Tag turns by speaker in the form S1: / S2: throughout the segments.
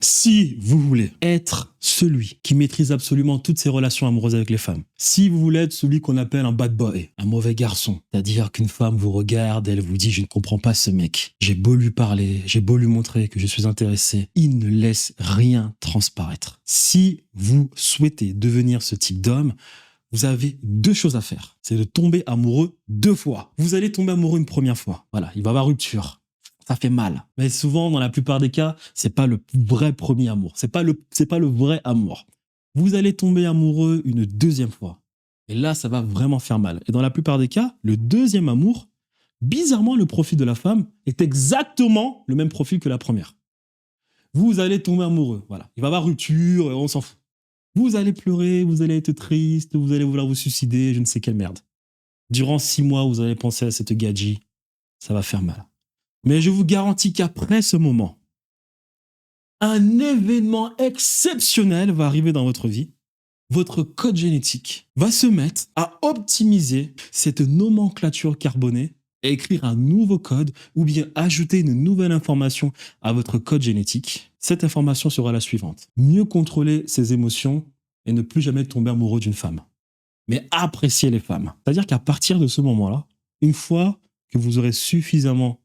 S1: Si vous voulez être celui qui maîtrise absolument toutes ses relations amoureuses avec les femmes, si vous voulez être celui qu'on appelle un bad boy, un mauvais garçon, c'est-à-dire qu'une femme vous regarde et elle vous dit « je ne comprends pas ce mec, j'ai beau lui parler, j'ai beau lui montrer que je suis intéressé, il ne laisse rien transparaître ». Si vous souhaitez devenir ce type d'homme, vous avez deux choses à faire. C'est de tomber amoureux 2 fois. Vous allez tomber amoureux une première fois. Voilà, il va y avoir rupture. Ça fait mal. Mais souvent, dans la plupart des cas, c'est pas le vrai premier amour. C'est pas le vrai amour. Vous allez tomber amoureux une 2e fois. Et là, ça va vraiment faire mal. Et dans la plupart des cas, le 2e amour, bizarrement, le profil de la femme est exactement le même profil que la première. Vous allez tomber amoureux. Voilà. Il va y avoir rupture, on s'en fout. Vous allez pleurer, vous allez être triste, vous allez vouloir vous suicider, je ne sais quelle merde. Durant 6 mois, vous allez penser à cette gadji. Ça va faire mal. Mais je vous garantis qu'après ce moment, un événement exceptionnel va arriver dans votre vie. Votre code génétique va se mettre à optimiser cette nomenclature carbonée et écrire un nouveau code ou bien ajouter une nouvelle information à votre code génétique. Cette information sera la suivante. Mieux contrôler ses émotions et ne plus jamais tomber amoureux d'une femme. Mais apprécier les femmes. C'est-à-dire qu'à partir de ce moment-là, une fois que vous aurez suffisamment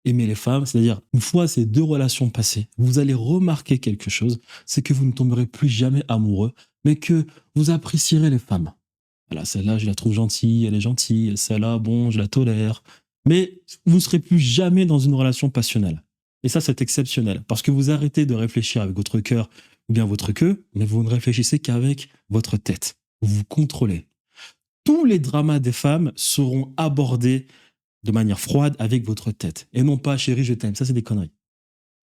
S1: aimer les femmes, c'est-à-dire une fois ces 2 relations passées, vous allez remarquer quelque chose, c'est que vous ne tomberez plus jamais amoureux, mais que vous apprécierez les femmes. Voilà, celle-là, je la trouve gentille, elle est gentille, celle-là, bon, je la tolère. Mais vous ne serez plus jamais dans une relation passionnelle. Et ça, c'est exceptionnel, parce que vous arrêtez de réfléchir avec votre cœur ou bien votre queue, mais vous ne réfléchissez qu'avec votre tête. Vous vous contrôlez. Tous les dramas des femmes seront abordés de manière froide avec votre tête. Et non pas, chérie, je t'aime. Ça, c'est des conneries.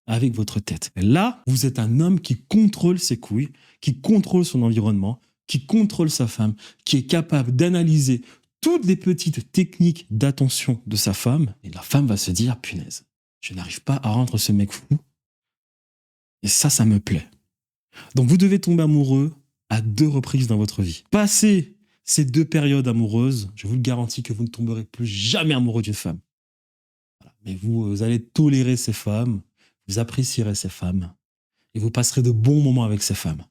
S1: Avec votre tête. Et là, vous êtes un homme qui contrôle ses couilles, qui contrôle son environnement, qui contrôle sa femme, qui est capable d'analyser toutes les petites techniques d'attention de sa femme. Et la femme va se dire, punaise, je n'arrive pas à rendre ce mec fou. Et ça me plaît. Donc, vous devez tomber amoureux à 2 reprises dans votre vie. Passez ces 2 périodes amoureuses, je vous le garantis que vous ne tomberez plus jamais amoureux d'une femme. Voilà. Mais vous allez tolérer ces femmes, vous apprécierez ces femmes, et vous passerez de bons moments avec ces femmes.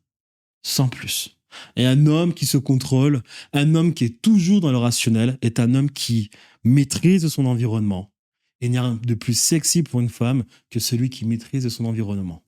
S1: Sans plus. Et un homme qui se contrôle, un homme qui est toujours dans le rationnel, est un homme qui maîtrise son environnement. Et il n'y a rien de plus sexy pour une femme que celui qui maîtrise son environnement.